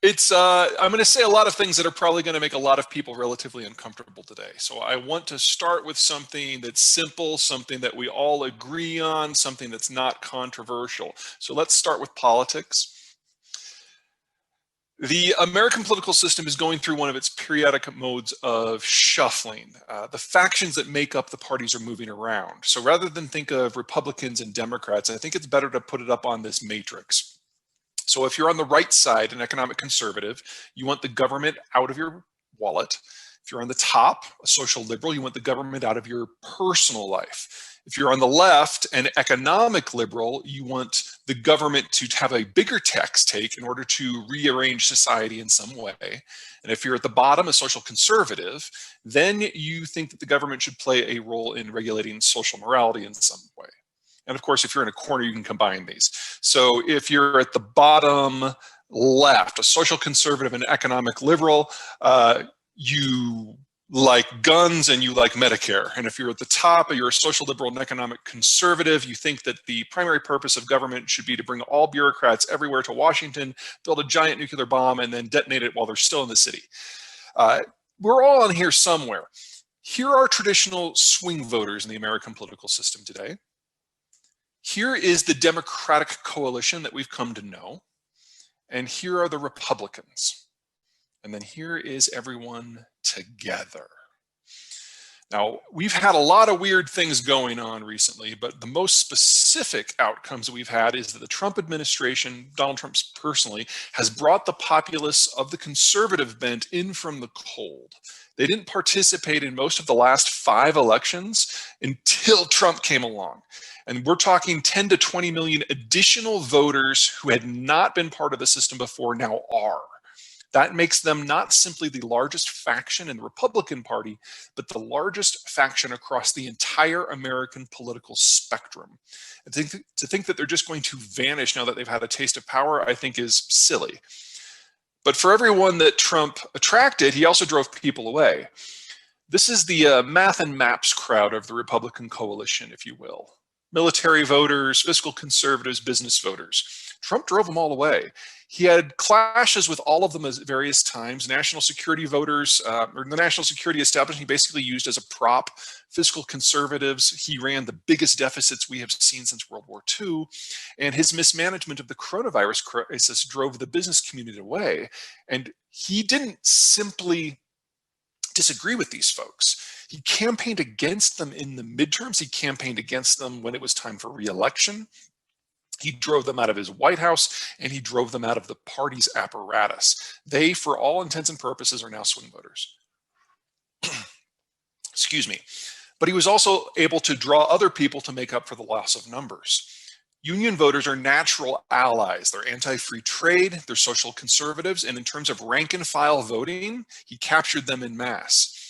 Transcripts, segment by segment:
I'm going to say a lot of things that are probably going to make a lot of people relatively uncomfortable today. So I want to start with something that's simple, something that we all agree on, something that's not controversial. So let's start with politics. The American political system is going through one of its periodic modes of shuffling. The factions that make up the parties are moving around. So rather than think of Republicans and Democrats, I think it's better to put it up on this matrix. So if you're on the right side, an economic conservative, you want the government out of your wallet. If you're on the top, a social liberal, you want the government out of your personal life. If you're on the left, an economic liberal, you want the government to have a bigger tax take in order to rearrange society in some way. And if you're at the bottom, a social conservative, then you think that the government should play a role in regulating social morality in some way. And of course, if you're in a corner, you can combine these. So if you're at the bottom left, a social conservative and economic liberal, you like guns and you like Medicare. And if you're at the top, you're a social liberal and economic conservative, you think that the primary purpose of government should be to bring all bureaucrats everywhere to Washington, build a giant nuclear bomb, and then detonate it while they're still in the city. We're all on here somewhere. Here are traditional swing voters in the American political system today. Here is the Democratic coalition that we've come to know. And here are the Republicans. And then here is everyone together. Now, we've had a lot of weird things going on recently, but the most specific outcomes that we've had is that the Trump administration, Donald Trump personally, has brought the populace of the conservative bent in from the cold. They didn't participate in most of the last 5 elections until Trump came along. And we're talking 10 to 20 million additional voters who had not been part of the system before now are. That makes them not simply the largest faction in the Republican Party, but the largest faction across the entire American political spectrum. And to think that they're just going to vanish now that they've had a taste of power, I think is silly. But for everyone that Trump attracted, he also drove people away. This is the math and maps crowd of the Republican coalition, if you will. Military voters, fiscal conservatives, business voters. Trump drove them all away. He had clashes with all of them at various times. National security voters, or the national security establishment, he basically used as a prop. Fiscal conservatives, he ran the biggest deficits we have seen since World War II. And his mismanagement of the coronavirus crisis drove the business community away. And he didn't simply disagree with these folks. He campaigned against them in the midterms. He campaigned against them when it was time for re-election. He drove them out of his White House, and he drove them out of the party's apparatus. They, for all intents and purposes, are now swing voters. Excuse me. But he was also able to draw other people to make up for the loss of numbers. Union voters are natural allies. They're anti-free trade, they're social conservatives, and in terms of rank and file voting, he captured them en masse.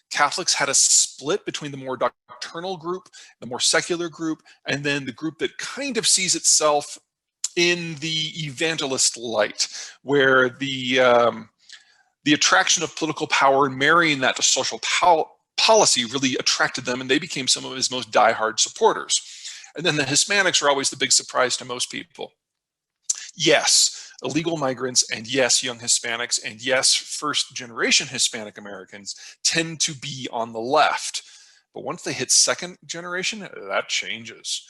Catholics had a split between the more doctrinal group, the more secular group, and then the group that kind of sees itself in the evangelist light, where the attraction of political power and marrying that to social policy really attracted them, and they became some of his most diehard supporters. And then the Hispanics are always the big surprise to most people. Yes, illegal migrants, and yes, young Hispanics, and yes, first-generation Hispanic Americans tend to be on the left. But once they hit second generation, that changes.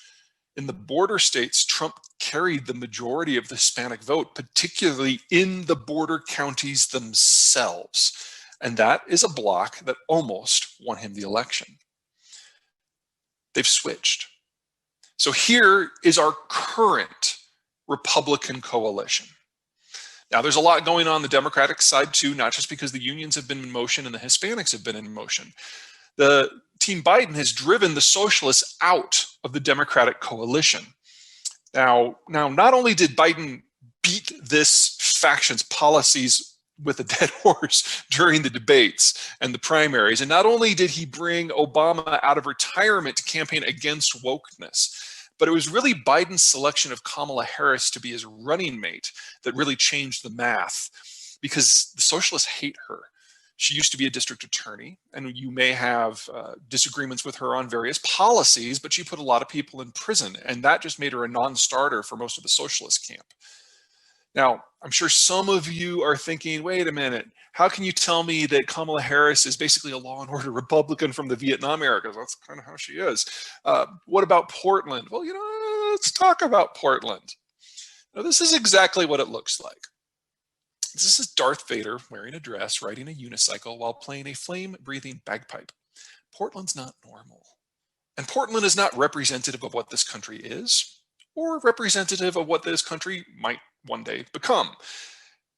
In the border states, Trump carried the majority of the Hispanic vote, particularly in the border counties themselves. And that is a bloc that almost won him the election. They've switched. So here is our current Republican coalition. Now, there's a lot going on the Democratic side too, not just because the unions have been in motion and the Hispanics have been in motion. The Team Biden has driven the socialists out of the Democratic coalition. Now, not only did Biden beat this faction's policies with a dead horse during the debates and the primaries, and not only did he bring Obama out of retirement to campaign against wokeness, but it was really Biden's selection of Kamala Harris to be his running mate that really changed the math, because the socialists hate her. She used to be a district attorney, and you may have disagreements with her on various policies, but she put a lot of people in prison, and that just made her a non-starter for most of the socialist camp. Now, I'm sure some of you are thinking, wait a minute, how can you tell me that Kamala Harris is basically a law and order Republican from the Vietnam era? Because that's kind of how she is. What about Portland? Well, let's talk about Portland. Now, this is exactly what it looks like. This is Darth Vader wearing a dress, riding a unicycle while playing a flame-breathing bagpipe. Portland's not normal. And Portland is not representative of what this country is, or representative of what this country might one day become.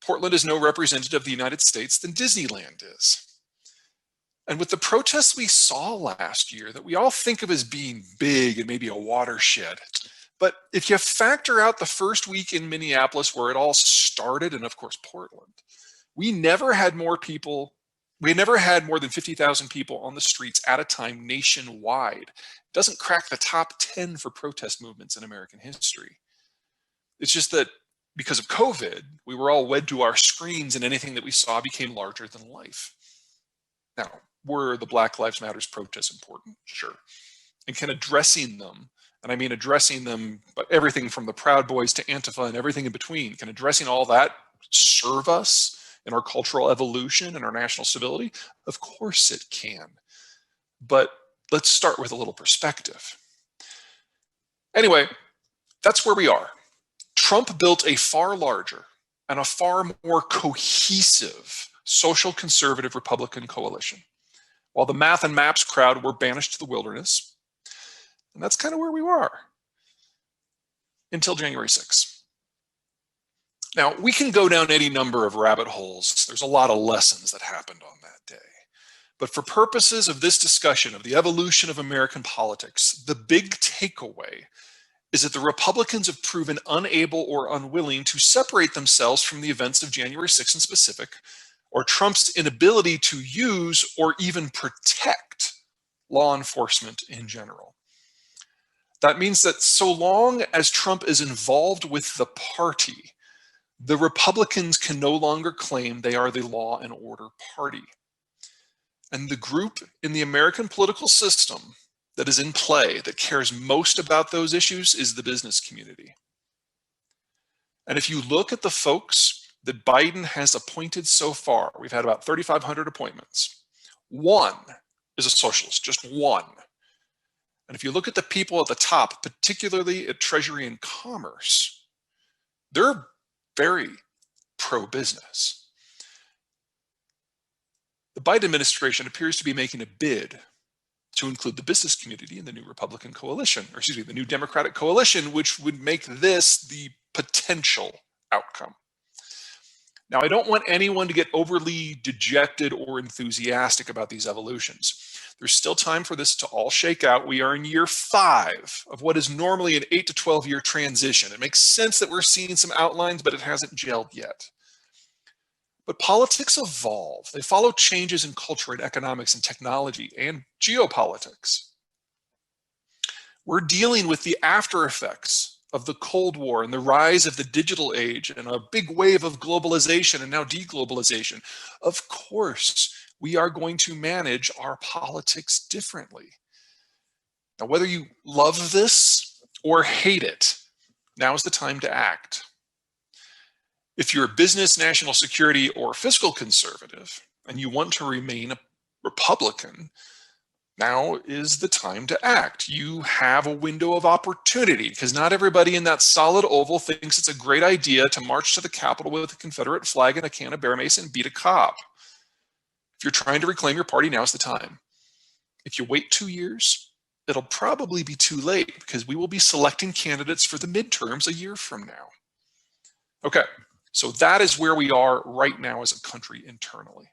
Portland is no representative of the United States than Disneyland is. And with the protests we saw last year that we all think of as being big and maybe a watershed, but if you factor out the first week in Minneapolis where it all started, and of course Portland, we never had more than 50,000 people on the streets at a time nationwide. It doesn't crack the top 10 for protest movements in American history. It's just that because of COVID, we were all wed to our screens and anything that we saw became larger than life. Now, were the Black Lives Matter protests important? Sure. And can addressing them, and I mean addressing them, but everything from the Proud Boys to Antifa and everything in between, can addressing all that serve us in our cultural evolution and our national stability? Of course it can. But let's start with a little perspective. Anyway, that's where we are. Trump built a far larger and a far more cohesive social conservative Republican coalition, while the math and maps crowd were banished to the wilderness. And that's kind of where we were until January 6th. Now, we can go down any number of rabbit holes. There's a lot of lessons that happened on that day. But for purposes of this discussion of the evolution of American politics, the big takeaway is that the Republicans have proven unable or unwilling to separate themselves from the events of January 6th in specific, or Trump's inability to use or even protect law enforcement in general. That means that so long as Trump is involved with the party, the Republicans can no longer claim they are the law and order party. And the group in the American political system that is in play, that cares most about those issues, is the business community. And if you look at the folks that Biden has appointed so far, we've had about 3,500 appointments. One is a socialist, just one. And if you look at the people at the top, particularly at Treasury and Commerce, they're very pro-business. The Biden administration appears to be making a bid to include the business community in the new Republican coalition, or excuse me, the new Democratic coalition, which would make this the potential outcome. Now, I don't want anyone to get overly dejected or enthusiastic about these evolutions. There's still time for this to all shake out. We are in year 5 of what is normally an 8 to 12 year transition. It makes sense that we're seeing some outlines, but it hasn't gelled yet. But politics evolve. They follow changes in culture and economics and technology and geopolitics. We're dealing with the after effects of the Cold War and the rise of the digital age and a big wave of globalization and now deglobalization. Of course, we are going to manage our politics differently. Now, whether you love this or hate it, now is the time to act. If you're a business, national security, or fiscal conservative, and you want to remain a Republican, now is the time to act. You have a window of opportunity, because not everybody in that solid oval thinks it's a great idea to march to the Capitol with a Confederate flag and a can of Bear Mace and beat a cop. If you're trying to reclaim your party, now's the time. If you wait 2 years, it'll probably be too late, because we will be selecting candidates for the midterms a year from now. Okay. So that is where we are right now as a country internally.